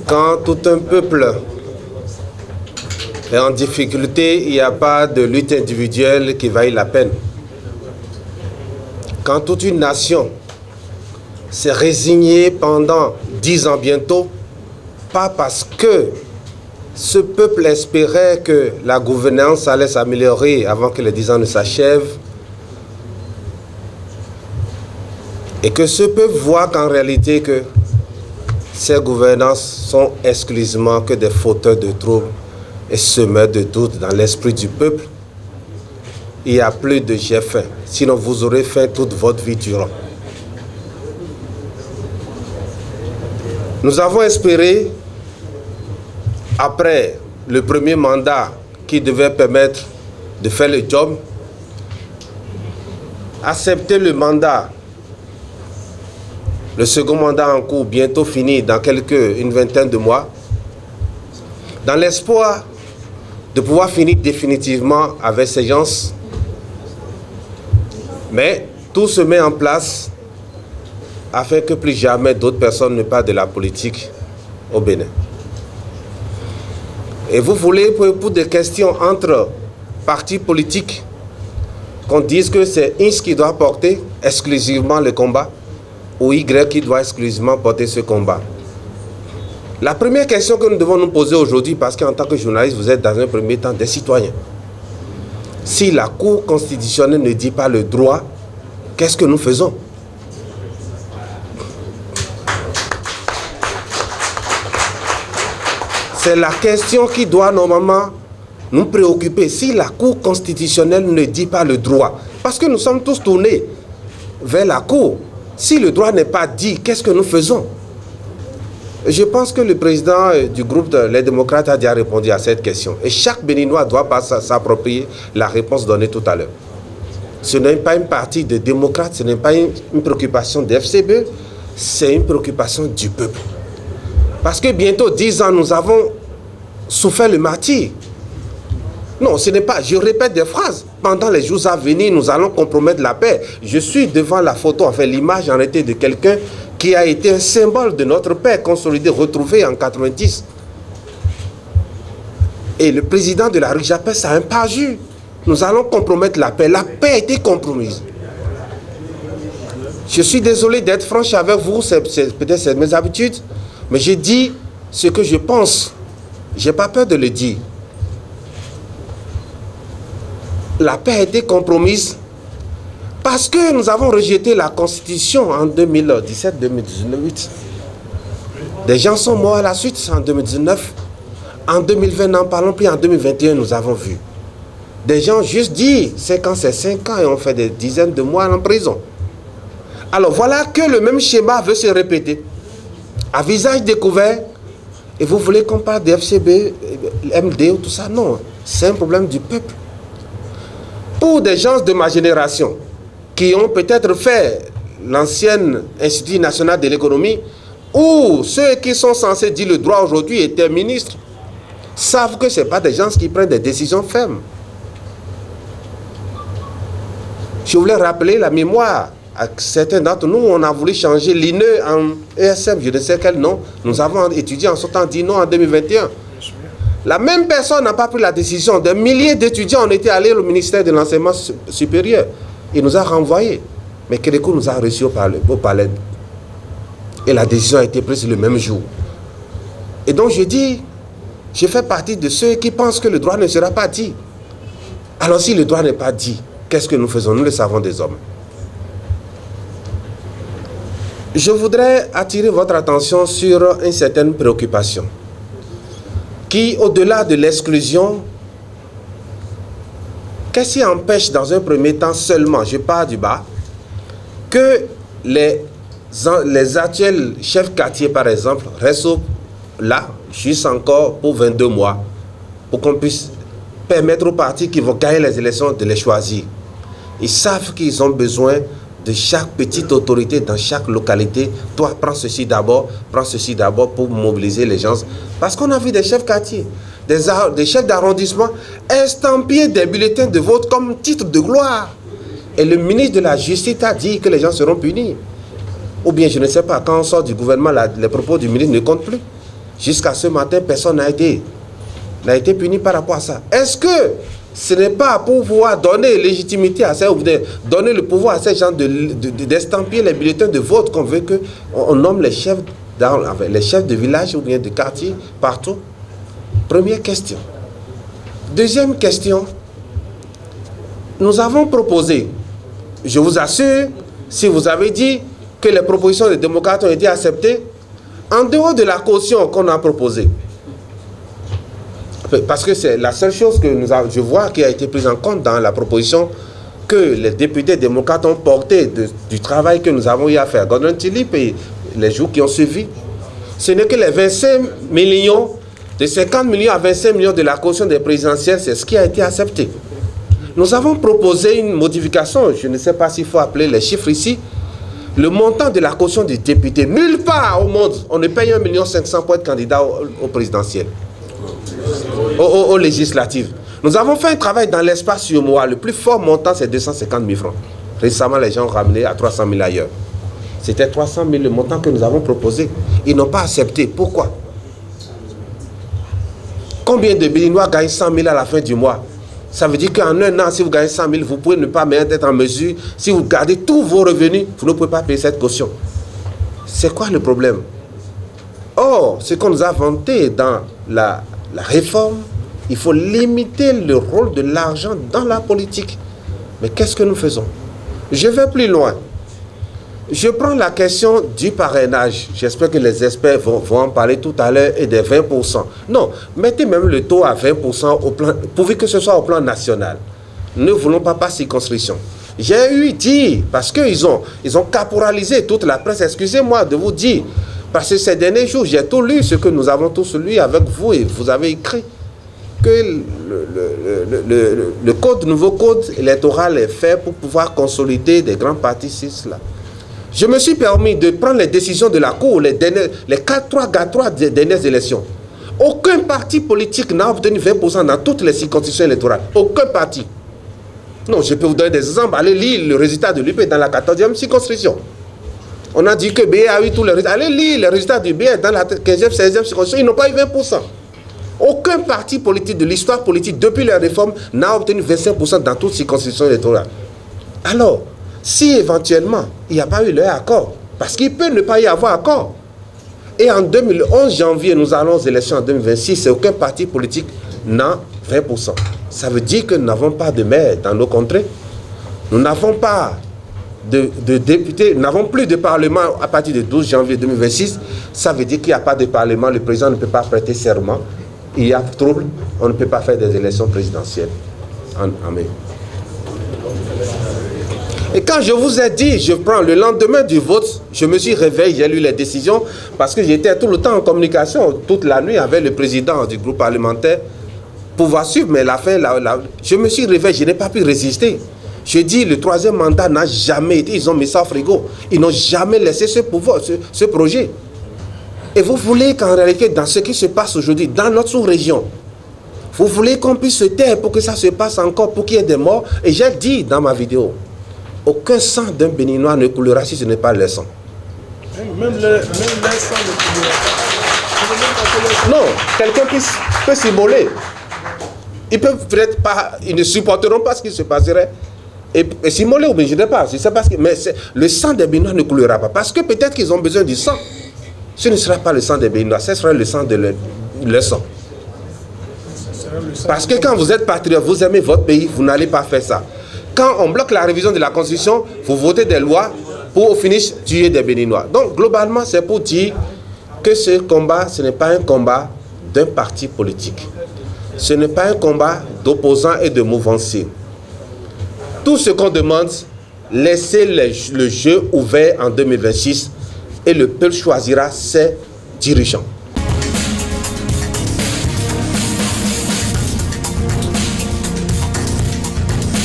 Quand tout un peuple est en difficulté, il n'y a pas de lutte individuelle qui vaille la peine. Quand toute une nation s'est résignée pendant 10 ans bientôt, pas parce que ce peuple espérait que la gouvernance allait s'améliorer avant que les 10 ans ne s'achèvent, et que ce peuple voit qu'en réalité que ces gouvernances sont exclusivement que des fauteurs de troubles et semeurs de doutes dans l'esprit du peuple, il n'y a plus de j'ai faim. Sinon vous aurez faim toute votre vie durant. Nous avons espéré, après le premier mandat qui devait permettre de faire le job, accepter le mandat, le second mandat en cours, bientôt fini, dans une vingtaine de mois, dans l'espoir de pouvoir finir définitivement avec ces gens. Mais tout se met en place afin que plus jamais d'autres personnes ne parlent de la politique au Bénin. Et vous voulez, pour des questions entre partis politiques, qu'on dise que c'est X qui doit porter exclusivement le combat ou Y qui doit exclusivement porter ce combat. La première question que nous devons nous poser aujourd'hui, parce qu'en tant que journaliste, vous êtes dans un premier temps des citoyens. Si la Cour constitutionnelle ne dit pas le droit, qu'est-ce que nous faisons? C'est la question qui doit normalement nous préoccuper. Si la Cour constitutionnelle ne dit pas le droit, parce que nous sommes tous tournés vers la Cour, si le droit n'est pas dit, qu'est-ce que nous faisons? Je pense que le président du groupe Les Démocrates a déjà répondu à cette question. Et chaque Béninois doit pas s'approprier la réponse donnée tout à l'heure. Ce n'est pas une partie de démocrates, ce n'est pas une préoccupation de FCB, c'est une préoccupation du peuple. Parce que bientôt 10 ans, nous avons souffert le martyre. Non, ce n'est pas, je répète des phrases. Pendant les jours à venir, nous allons compromettre la paix. Je suis devant la photo, enfin l'image en réalité de quelqu'un qui a été un symbole de notre paix consolidée, retrouvée en 90. Et le président de la République, j'appelle ça un parjure. Nous allons compromettre la paix. La paix a été compromise. Je suis désolé d'être franche avec vous, peut-être c'est mes habitudes, mais je dis ce que je pense. Je n'ai pas peur de le dire. La paix a été compromise parce que nous avons rejeté la Constitution en 2017-2018. Des gens sont morts à la suite en 2019. En 2020, n'en parlons plus. En 2021, nous avons vu. Des gens juste dit 5 ans, c'est 5 ans et on fait des dizaines de mois en prison. Alors voilà que le même schéma veut se répéter. À visage découvert, et vous voulez qu'on parle de FCB, MD ou tout ça? Non, c'est un problème du peuple. Pour des gens de ma génération, qui ont peut-être fait l'ancienne Institut national de l'économie, ou ceux qui sont censés dire le droit aujourd'hui étaient ministres, savent que ce n'est pas des gens qui prennent des décisions fermes. Je voulais rappeler la mémoire à certains d'entre nous. On a voulu changer l'INE en ESM, je ne sais quel nom. Nous avons étudié en ce temps, dit non en 2021. La même personne n'a pas pris la décision. Des milliers d'étudiants ont été allés au ministère de l'enseignement supérieur. Il nous a renvoyés. Mais Kérékou nous a reçus au palais. Et la décision a été prise le même jour. Et donc je dis, je fais partie de ceux qui pensent que le droit ne sera pas dit. Alors si le droit n'est pas dit, qu'est-ce que nous faisons? Nous le savons des hommes. Je voudrais attirer votre attention sur une certaine préoccupation qui, au-delà de l'exclusion, qu'est-ce qui empêche dans un premier temps seulement, je pars du bas, que les actuels chefs quartiers, par exemple, restent là, juste encore pour 22 mois, pour qu'on puisse permettre aux partis qui vont gagner les élections de les choisir. Ils savent qu'ils ont besoin de chaque petite autorité dans chaque localité. Toi, prends ceci d'abord pour mobiliser les gens. Parce qu'on a vu des chefs quartiers, des chefs d'arrondissement estampiller des bulletins de vote comme titre de gloire. Et le ministre de la Justice a dit que les gens seront punis. Ou bien, je ne sais pas, quand on sort du gouvernement, les propos du ministre ne comptent plus. Jusqu'à ce matin, personne n'a été puni par rapport à ça. Est-ce que ce n'est pas pour pouvoir donner légitimité à ça, ou donner le pouvoir à ces gens d'estampiller les bulletins de vote qu'on veut qu'on nomme les chefs de village ou bien de quartier partout? Première question. Deuxième question. Nous avons proposé, je vous assure, si vous avez dit que les propositions des démocrates ont été acceptées, en dehors de la caution qu'on a proposée, parce que c'est la seule chose que je vois qui a été prise en compte dans la proposition que les députés démocrates ont portée du travail que nous avons eu à faire, Gordon Tillip et les jours qui ont suivi, ce n'est que les 25 millions, de 50 millions à 25 millions de la caution des présidentielles, c'est ce qui a été accepté. Nous avons proposé une modification, je ne sais pas s'il faut appeler les chiffres ici, le montant de la caution des députés. Nulle part au monde, on ne paye 1,5 million pour être candidat au présidentiel, aux législatives. Nous avons fait un travail dans l'espace sur moi. Le plus fort montant, c'est 250 000 francs. Récemment, les gens ont ramené à 300 000 ailleurs. C'était 300 000 le montant que nous avons proposé. Ils n'ont pas accepté. Pourquoi? Combien de Béninois gagnent 100 000 à la fin du mois? Ça veut dire qu'en un an, si vous gagnez 100 000, vous pouvez ne pas être en mesure. Si vous gardez tous vos revenus, vous ne pouvez pas payer cette caution. C'est quoi le problème? Or, ce qu'on nous a vanté dans la réforme, il faut limiter le rôle de l'argent dans la politique. Mais qu'est-ce que nous faisons? Je vais plus loin. Je prends la question du parrainage. J'espère que les experts vont en parler tout à l'heure, et des 20%. Non, mettez même le taux à 20% pourvu que ce soit au plan national. Ne voulons pas par circonscription. J'ai eu dit, parce qu'ils ont caporalisé toute la presse, excusez-moi de vous dire, parce que ces derniers jours, j'ai tout lu, ce que nous avons tous lu avec vous, et vous avez écrit que le nouveau code électoral est fait pour pouvoir consolider des grands partis, c'est cela. Je me suis permis de prendre les décisions de la Cour, les 3 dernières élections. Aucun parti politique n'a obtenu 20% dans toutes les circonscriptions électorales. Aucun parti. Non, je peux vous donner des exemples. Allez lire le résultat de l'UP dans la 14e circonscription. On a dit que BA a eu tous les résultats. Allez lire les résultats du BA dans la 15e, 16e circonscription. Ils n'ont pas eu 20%. Aucun parti politique de l'histoire politique depuis la réforme n'a obtenu 25% dans toutes les circonscriptions électorales. Alors, si éventuellement il n'y a pas eu leur accord, parce qu'il peut ne pas y avoir accord, et en 2011 janvier, nous allons aux élections en 2026, et aucun parti politique n'a 20%. Ça veut dire que nous n'avons pas de maire dans nos contrées. Nous n'avons pas de députés, nous n'avons plus de parlement à partir du 12 janvier 2026. Ça veut dire qu'il n'y a pas de parlement, le président ne peut pas prêter serment. Il y a trouble, on ne peut pas faire des élections présidentielles en mai. Et quand je vous ai dit, je prends le lendemain du vote, je me suis réveillé, j'ai lu les décisions, parce que j'étais tout le temps en communication, toute la nuit avec le président du groupe parlementaire, pour pouvoir suivre, mais la fin, je me suis réveillé, je n'ai pas pu résister. Je dis, le 3e mandat n'a jamais été, ils ont mis ça au frigo, ils n'ont jamais laissé ce pouvoir, ce projet. Et vous voulez qu'en réalité, dans ce qui se passe aujourd'hui, dans notre sous-région, vous voulez qu'on puisse se taire pour que ça se passe encore, pour qu'il y ait des morts. Et j'ai dit dans ma vidéo, aucun sang d'un Béninois ne coulera si ce n'est pas le sang. Même le sang ne coulera pas. Non, quelqu'un peut s'immoler. Ils peuvent peut-être pas, ils ne supporteront pas ce qui se passerait. Et s'immoler, ou bien je ne sais pas. Mais le sang des Béninois ne coulera pas. Parce que peut-être qu'ils ont besoin du sang. Ce ne sera pas le sang des Béninois, ce sera le sang de leur sang. Parce que quand vous êtes patriote, vous aimez votre pays, vous n'allez pas faire ça. Quand on bloque la révision de la Constitution, vous votez des lois pour au finish tuer des Béninois. Donc globalement, c'est pour dire que ce combat, ce n'est pas un combat d'un parti politique. Ce n'est pas un combat d'opposants et de mouvanciers. Tout ce qu'on demande, laissez le jeu ouvert en 2026 et le peuple choisira ses dirigeants.